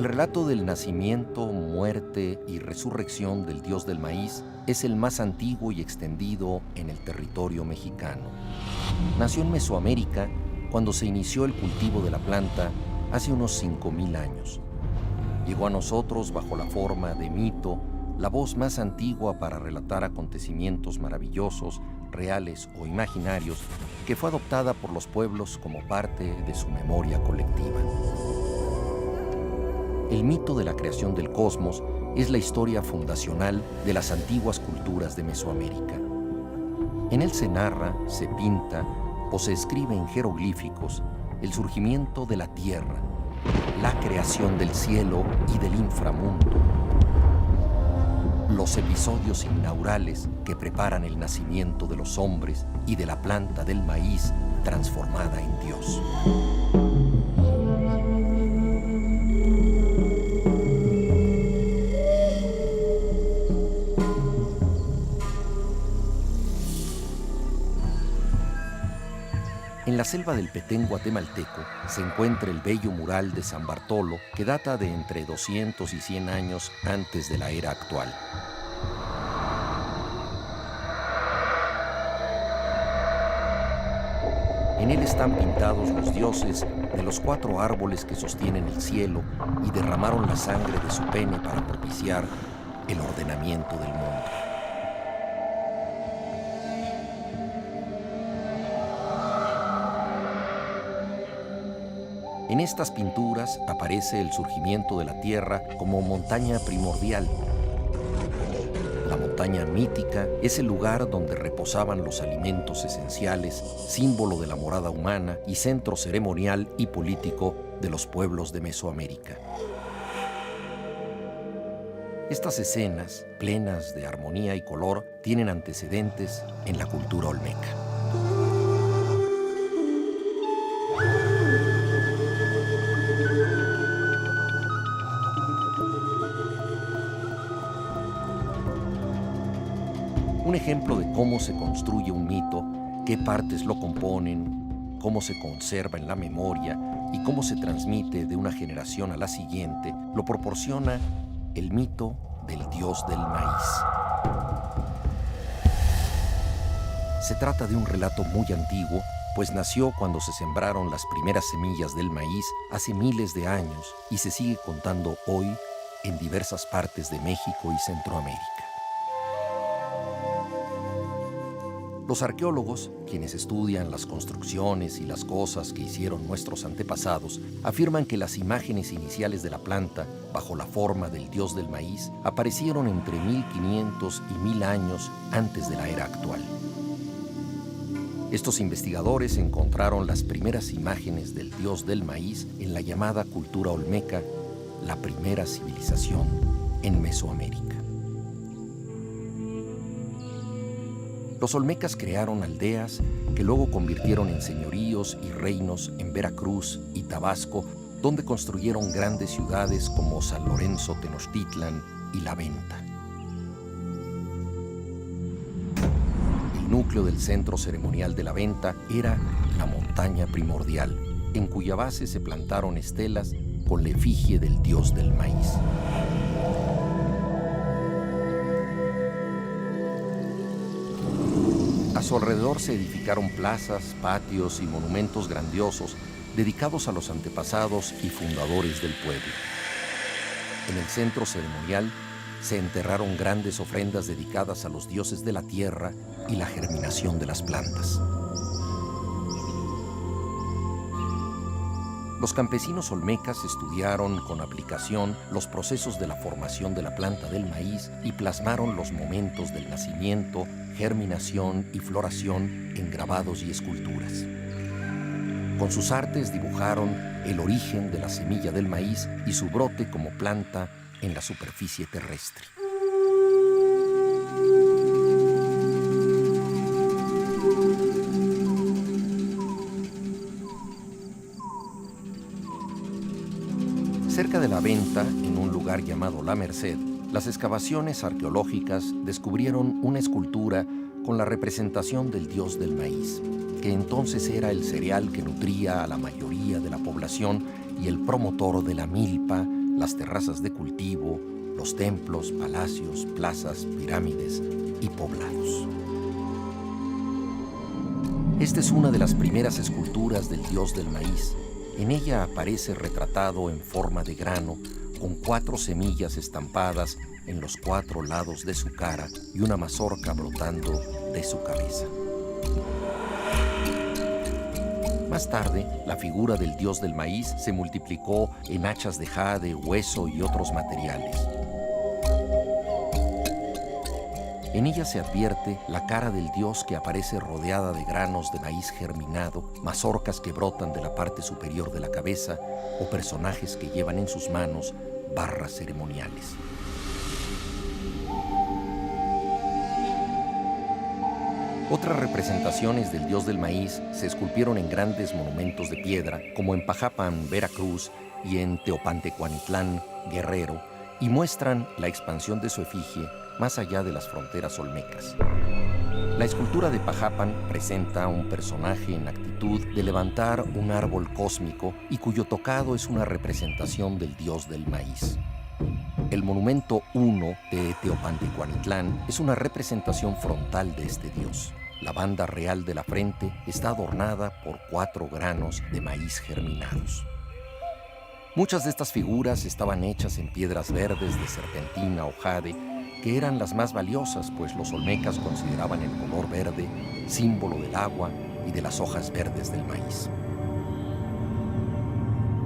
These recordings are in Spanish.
El relato del nacimiento, muerte y resurrección del dios del maíz es el más antiguo y extendido en el territorio mexicano. Nació en Mesoamérica cuando se inició el cultivo de la planta hace unos 5000 años. Llegó a nosotros bajo la forma de mito, la voz más antigua para relatar acontecimientos maravillosos, reales o imaginarios, que fue adoptada por los pueblos como parte de su memoria colectiva. El mito de la creación del cosmos es la historia fundacional de las antiguas culturas de Mesoamérica. En él se narra, se pinta o se escribe en jeroglíficos el surgimiento de la tierra, la creación del cielo y del inframundo, los episodios inaugurales que preparan el nacimiento de los hombres y de la planta del maíz transformada en Dios. En la selva del Petén guatemalteco se encuentra el bello mural de San Bartolo, que data de entre 200 y 100 años antes de la era actual. En él están pintados los dioses de los 4 árboles que sostienen el cielo y derramaron la sangre de su pene para propiciar el ordenamiento del mundo. En estas pinturas aparece el surgimiento de la Tierra como montaña primordial. La montaña mítica es el lugar donde reposaban los alimentos esenciales, símbolo de la morada humana y centro ceremonial y político de los pueblos de Mesoamérica. Estas escenas, plenas de armonía y color, tienen antecedentes en la cultura olmeca. Un ejemplo de cómo se construye un mito, qué partes lo componen, cómo se conserva en la memoria y cómo se transmite de una generación a la siguiente, lo proporciona el mito del dios del maíz. Se trata de un relato muy antiguo, pues nació cuando se sembraron las primeras semillas del maíz hace miles de años y se sigue contando hoy en diversas partes de México y Centroamérica. Los arqueólogos, quienes estudian las construcciones y las cosas que hicieron nuestros antepasados, afirman que las imágenes iniciales de la planta, bajo la forma del dios del maíz, aparecieron entre 1500 y 1000 años antes de la era actual. Estos investigadores encontraron las primeras imágenes del dios del maíz en la llamada cultura olmeca, la primera civilización en Mesoamérica. Los olmecas crearon aldeas que luego convirtieron en señoríos y reinos en Veracruz y Tabasco, donde construyeron grandes ciudades como San Lorenzo Tenochtitlan y La Venta. El núcleo del centro ceremonial de La Venta era la montaña primordial, en cuya base se plantaron estelas con la efigie del dios del maíz. A su alrededor se edificaron plazas, patios y monumentos grandiosos dedicados a los antepasados y fundadores del pueblo. En el centro ceremonial se enterraron grandes ofrendas dedicadas a los dioses de la tierra y la germinación de las plantas. Los campesinos olmecas estudiaron con aplicación los procesos de la formación de la planta del maíz y plasmaron los momentos del nacimiento, germinación y floración en grabados y esculturas. Con sus artes dibujaron el origen de la semilla del maíz y su brote como planta en la superficie terrestre. Cerca de La Venta, en un lugar llamado La Merced, las excavaciones arqueológicas descubrieron una escultura con la representación del dios del maíz, que entonces era el cereal que nutría a la mayoría de la población y el promotor de la milpa, las terrazas de cultivo, los templos, palacios, plazas, pirámides y poblados. Esta es una de las primeras esculturas del dios del maíz. En ella aparece retratado en forma de grano, con 4 semillas estampadas en los 4 lados de su cara y una mazorca brotando de su cabeza. Más tarde, la figura del dios del maíz se multiplicó en hachas de jade, hueso y otros materiales. En ella se advierte la cara del dios que aparece rodeada de granos de maíz germinado, mazorcas que brotan de la parte superior de la cabeza o personajes que llevan en sus manos barras ceremoniales. Otras representaciones del dios del maíz se esculpieron en grandes monumentos de piedra, como en Pajapan, Veracruz, y en Teopantecuanitlán, Guerrero, y muestran la expansión de su efigie más allá de las fronteras olmecas. La escultura de Pajapan presenta a un personaje en actitud de levantar un árbol cósmico y cuyo tocado es una representación del dios del maíz. El monumento 1 de Teopantecuanitlán es una representación frontal de este dios. La banda real de la frente está adornada por 4 granos de maíz germinados. Muchas de estas figuras estaban hechas en piedras verdes de serpentina o jade, que eran las más valiosas, pues los olmecas consideraban el color verde símbolo del agua y de las hojas verdes del maíz.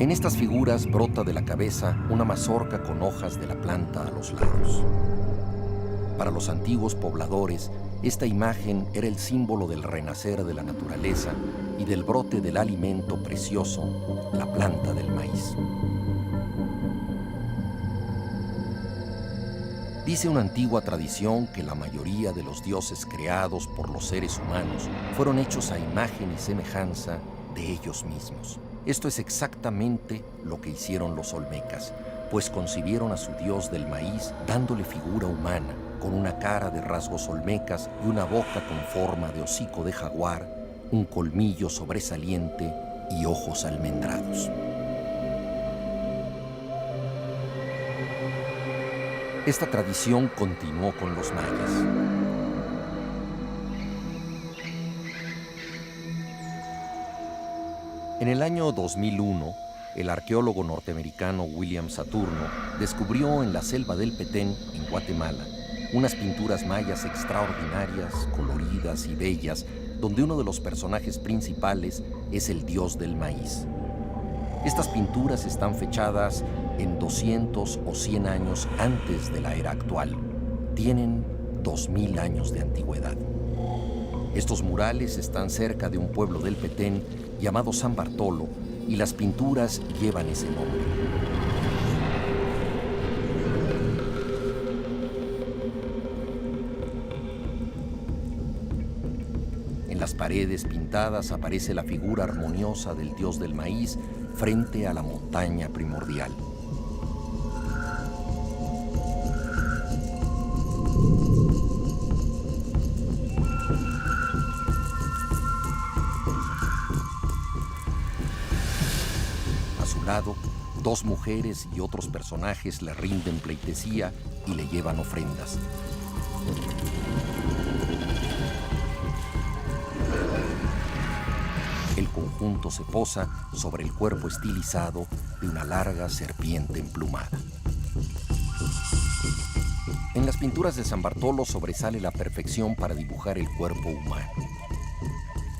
En estas figuras brota de la cabeza una mazorca con hojas de la planta a los lados. Para los antiguos pobladores, esta imagen era el símbolo del renacer de la naturaleza y del brote del alimento precioso, la planta del maíz. Dice una antigua tradición que la mayoría de los dioses creados por los seres humanos fueron hechos a imagen y semejanza de ellos mismos. Esto es exactamente lo que hicieron los olmecas, pues concibieron a su dios del maíz dándole figura humana, con una cara de rasgos olmecas y una boca con forma de hocico de jaguar, un colmillo sobresaliente y ojos almendrados. Esta tradición continuó con los mayas. En el año 2001, el arqueólogo norteamericano William Saturno descubrió en la selva del Petén, en Guatemala, unas pinturas mayas extraordinarias, coloridas y bellas, donde uno de los personajes principales es el dios del maíz. Estas pinturas están fechadas en 200 o 100 años antes de la era actual. Tienen 2000 años de antigüedad. Estos murales están cerca de un pueblo del Petén llamado San Bartolo y las pinturas llevan ese nombre. En las paredes pintadas aparece la figura armoniosa del dios del maíz frente a la montaña primordial. A su lado, 2 mujeres y otros personajes le rinden pleitesía y le llevan ofrendas. El conjunto se posa sobre el cuerpo estilizado de una larga serpiente emplumada. En las pinturas de San Bartolo sobresale la perfección para dibujar el cuerpo humano.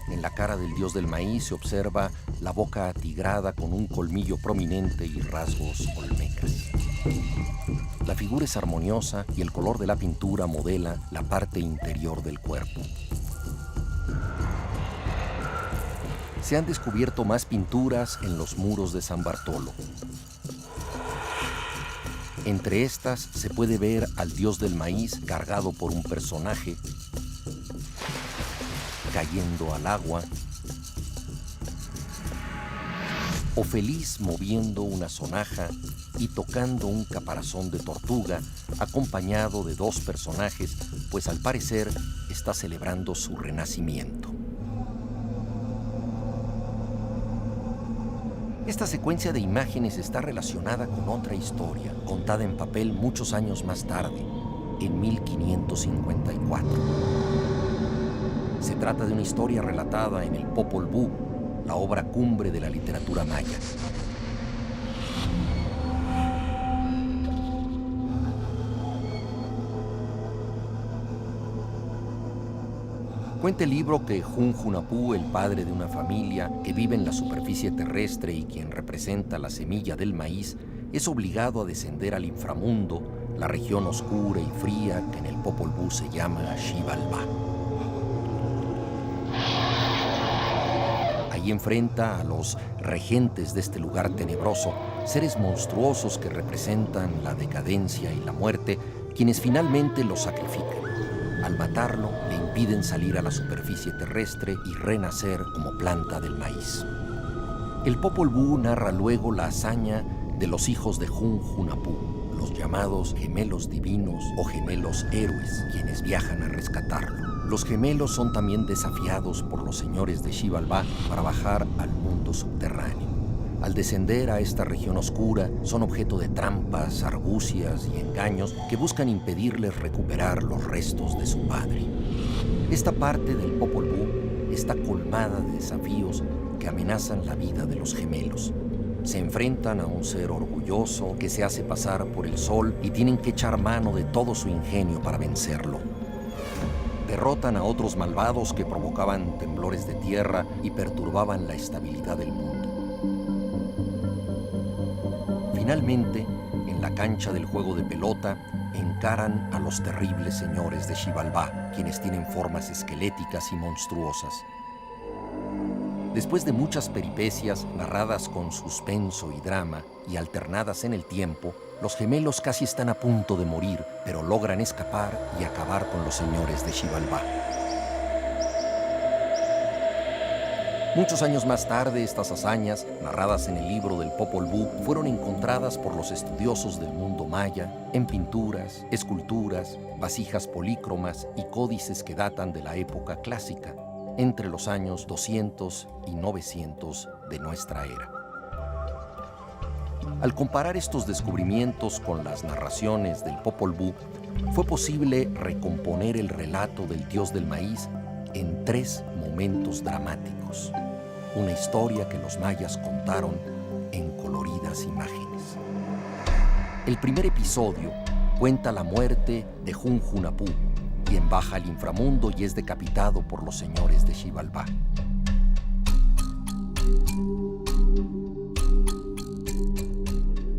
En la cara del dios del maíz se observa la boca atigrada con un colmillo prominente y rasgos olmecas. La figura es armoniosa y el color de la pintura modela la parte interior del cuerpo. Se han descubierto más pinturas en los muros de San Bartolo. Entre estas se puede ver al dios del maíz cargado por un personaje, cayendo al agua, o feliz moviendo una sonaja y tocando un caparazón de tortuga, acompañado de 2 personajes, pues al parecer está celebrando su renacimiento. Esta secuencia de imágenes está relacionada con otra historia, contada en papel muchos años más tarde, en 1554. Se trata de una historia relatada en el Popol Vuh, la obra cumbre de la literatura maya. Cuenta el libro que Hun Hunapú, el padre de una familia que vive en la superficie terrestre y quien representa la semilla del maíz, es obligado a descender al inframundo, la región oscura y fría que en el Popol Vuh se llama Xibalbá. Allí enfrenta a los regentes de este lugar tenebroso, seres monstruosos que representan la decadencia y la muerte, quienes finalmente lo sacrifican. Al matarlo, le impiden salir a la superficie terrestre y renacer como planta del maíz. El Popol Vuh narra luego la hazaña de los hijos de Hun Hunapú, los llamados gemelos divinos o gemelos héroes, quienes viajan a rescatarlo. Los gemelos son también desafiados por los señores de Xibalbá para bajar al mundo subterráneo. Al descender a esta región oscura, son objeto de trampas, argucias y engaños que buscan impedirles recuperar los restos de su padre. Esta parte del Popol Vuh está colmada de desafíos que amenazan la vida de los gemelos. Se enfrentan a un ser orgulloso que se hace pasar por el sol y tienen que echar mano de todo su ingenio para vencerlo. Derrotan a otros malvados que provocaban temblores de tierra y perturbaban la estabilidad del mundo. Finalmente, en la cancha del juego de pelota, encaran a los terribles señores de Xibalbá, quienes tienen formas esqueléticas y monstruosas. Después de muchas peripecias narradas con suspenso y drama y alternadas en el tiempo, los gemelos casi están a punto de morir, pero logran escapar y acabar con los señores de Xibalbá. Muchos años más tarde, estas hazañas, narradas en el libro del Popol Vuh, fueron encontradas por los estudiosos del mundo maya en pinturas, esculturas, vasijas polícromas y códices que datan de la época clásica, entre los años 200 y 900 de nuestra era. Al comparar estos descubrimientos con las narraciones del Popol Vuh, fue posible recomponer el relato del dios del maíz en 3 momentos dramáticos. Una historia que los mayas contaron en coloridas imágenes. El primer episodio cuenta la muerte de Hun Hunapú, quien baja al inframundo y es decapitado por los señores de Xibalbá.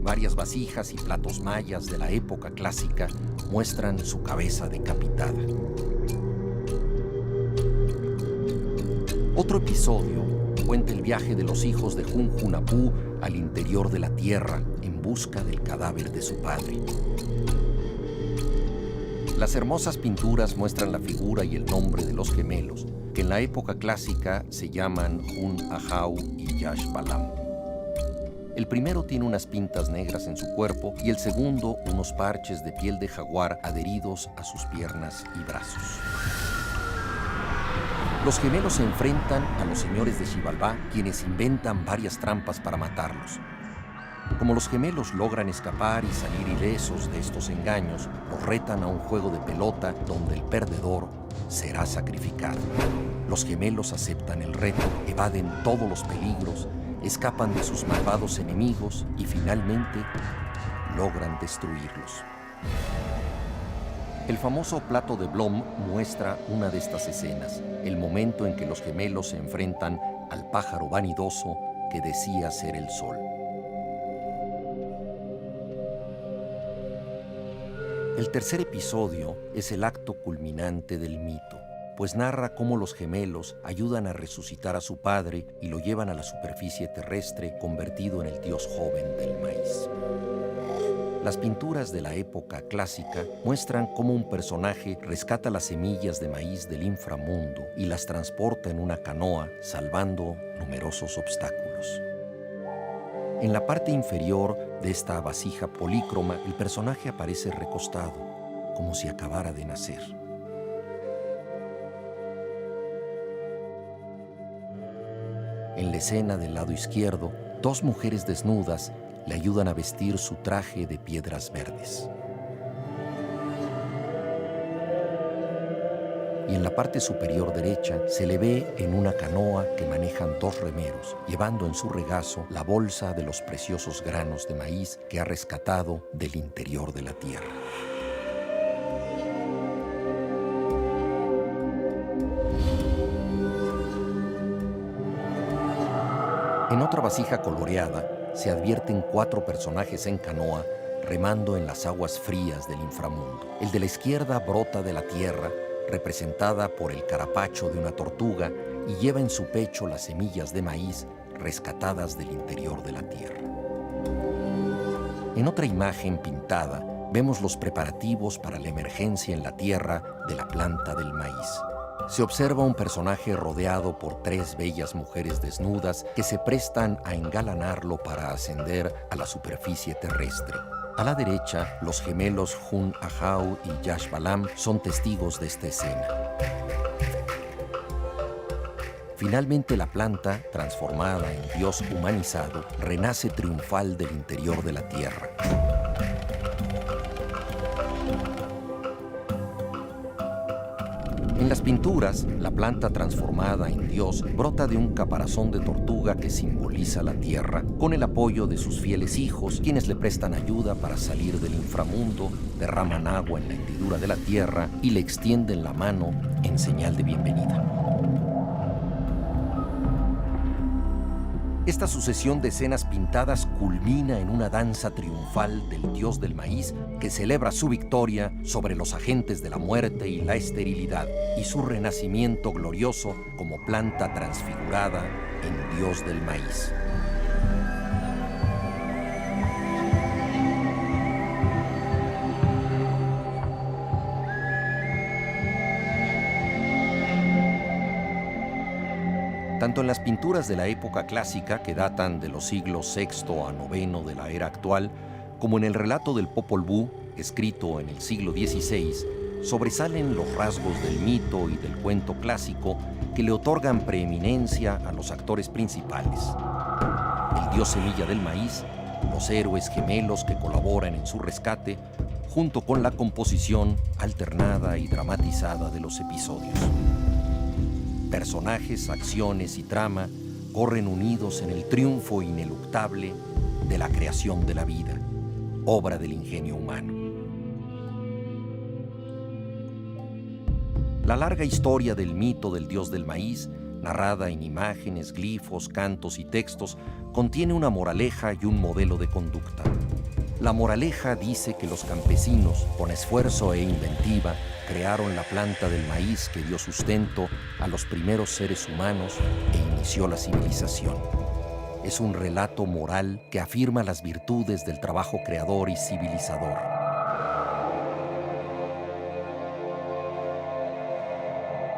Varias vasijas y platos mayas de la época clásica muestran su cabeza decapitada. Otro episodio cuenta el viaje de los hijos de Hun Hunapú al interior de la tierra en busca del cadáver de su padre. Las hermosas pinturas muestran la figura y el nombre de los gemelos, que en la época clásica se llaman Hun Ahau y Yash Balam. El primero tiene unas pintas negras en su cuerpo y el segundo unos parches de piel de jaguar adheridos a sus piernas y brazos. Los gemelos se enfrentan a los señores de Xibalbá, quienes inventan varias trampas para matarlos. Como los gemelos logran escapar y salir ilesos de estos engaños, los retan a un juego de pelota donde el perdedor será sacrificado. Los gemelos aceptan el reto, evaden todos los peligros, escapan de sus malvados enemigos y finalmente logran destruirlos. El famoso plato de Blom muestra una de estas escenas, el momento en que los gemelos se enfrentan al pájaro vanidoso que decía ser el sol. El tercer episodio es el acto culminante del mito, pues narra cómo los gemelos ayudan a resucitar a su padre y lo llevan a la superficie terrestre convertido en el dios joven del maíz. Las pinturas de la época clásica muestran cómo un personaje rescata las semillas de maíz del inframundo y las transporta en una canoa, salvando numerosos obstáculos. En la parte inferior de esta vasija polícroma, el personaje aparece recostado, como si acabara de nacer. En la escena del lado izquierdo, Dos mujeres desnudas le ayudan a vestir su traje de piedras verdes. Y en la parte superior derecha se le ve en una canoa que manejan dos remeros, llevando en su regazo la bolsa de los preciosos granos de maíz que ha rescatado del interior de la tierra. En otra vasija coloreada se advierten 4 personajes en canoa remando en las aguas frías del inframundo. El de la izquierda brota de la tierra, representada por el carapacho de una tortuga, y lleva en su pecho las semillas de maíz rescatadas del interior de la tierra. En otra imagen pintada vemos los preparativos para la emergencia en la tierra de la planta del maíz. Se observa un personaje rodeado por 3 bellas mujeres desnudas que se prestan a engalanarlo para ascender a la superficie terrestre. A la derecha, los gemelos Hun Ahau y Yash Balam son testigos de esta escena. Finalmente, la planta, transformada en Dios humanizado, renace triunfal del interior de la tierra. En las pinturas, la planta transformada en Dios brota de un caparazón de tortuga que simboliza la tierra, con el apoyo de sus fieles hijos, quienes le prestan ayuda para salir del inframundo, derraman agua en la hendidura de la tierra y le extienden la mano en señal de bienvenida. Esta sucesión de escenas pintadas culmina en una danza triunfal del dios del maíz que celebra su victoria sobre los agentes de la muerte y la esterilidad y su renacimiento glorioso como planta transfigurada en dios del maíz. Tanto en las pinturas de la época clásica, que datan de los siglos VI a IX de la era actual, como en el relato del Popol Vuh, escrito en el siglo XVI, sobresalen los rasgos del mito y del cuento clásico que le otorgan preeminencia a los actores principales. El dios semilla del maíz, los héroes gemelos que colaboran en su rescate, junto con la composición alternada y dramatizada de los episodios. Personajes, acciones y trama corren unidos en el triunfo ineluctable de la creación de la vida, obra del ingenio humano. La larga historia del mito del dios del maíz, narrada en imágenes, glifos, cantos y textos, contiene una moraleja y un modelo de conducta. La moraleja dice que los campesinos, con esfuerzo e inventiva, crearon la planta del maíz que dio sustento a los primeros seres humanos e inició la civilización. Es un relato moral que afirma las virtudes del trabajo creador y civilizador.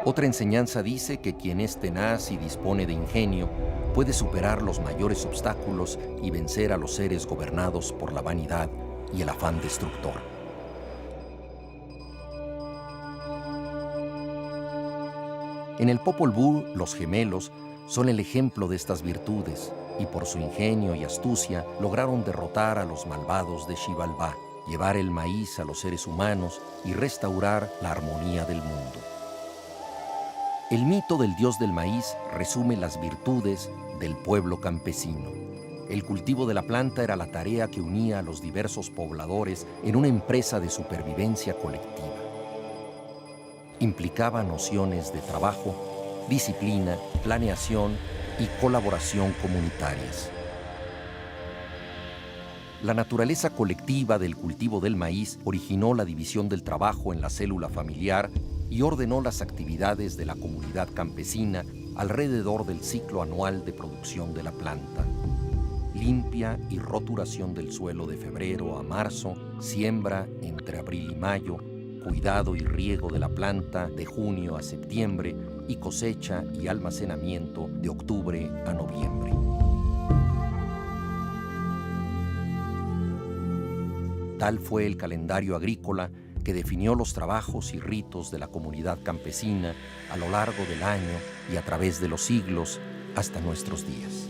Otra enseñanza dice que quien es tenaz y dispone de ingenio puede superar los mayores obstáculos y vencer a los seres gobernados por la vanidad y el afán destructor. En el Popol Vuh, los gemelos son el ejemplo de estas virtudes y por su ingenio y astucia lograron derrotar a los malvados de Xibalbá, llevar el maíz a los seres humanos y restaurar la armonía del mundo. El mito del dios del maíz resume las virtudes del pueblo campesino. El cultivo de la planta era la tarea que unía a los diversos pobladores en una empresa de supervivencia colectiva. Implicaba nociones de trabajo, disciplina, planeación y colaboración comunitarias. La naturaleza colectiva del cultivo del maíz originó la división del trabajo en la célula familiar y ordenó las actividades de la comunidad campesina alrededor del ciclo anual de producción de la planta. Limpia y roturación del suelo de febrero a marzo, siembra entre abril y mayo, cuidado y riego de la planta de junio a septiembre y cosecha y almacenamiento de octubre a noviembre. Tal fue el calendario agrícola que definió los trabajos y ritos de la comunidad campesina a lo largo del año y a través de los siglos hasta nuestros días.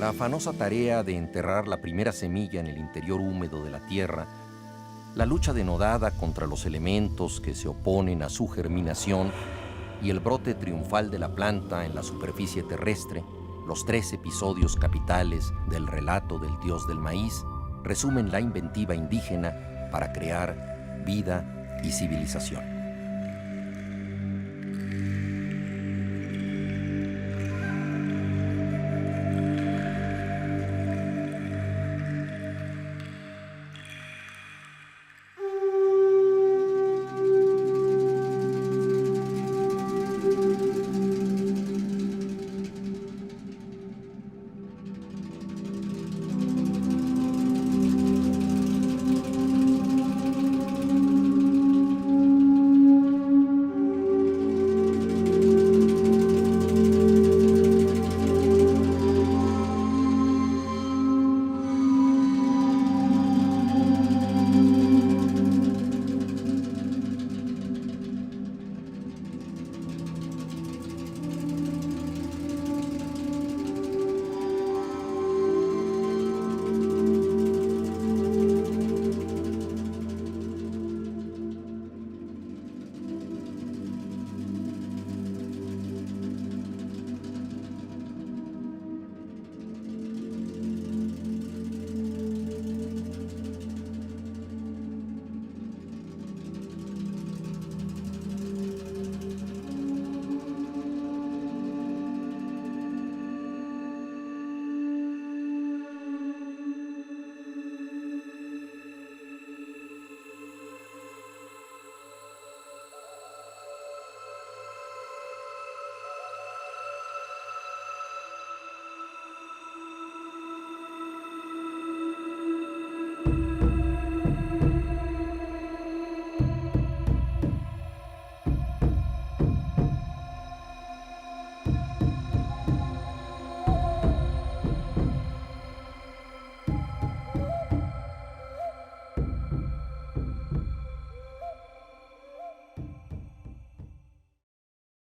La afanosa tarea de enterrar la primera semilla en el interior húmedo de la tierra, la lucha denodada contra los elementos que se oponen a su germinación y el brote triunfal de la planta en la superficie terrestre, los 3 episodios capitales del relato del dios del maíz, resumen la inventiva indígena para crear vida y civilización.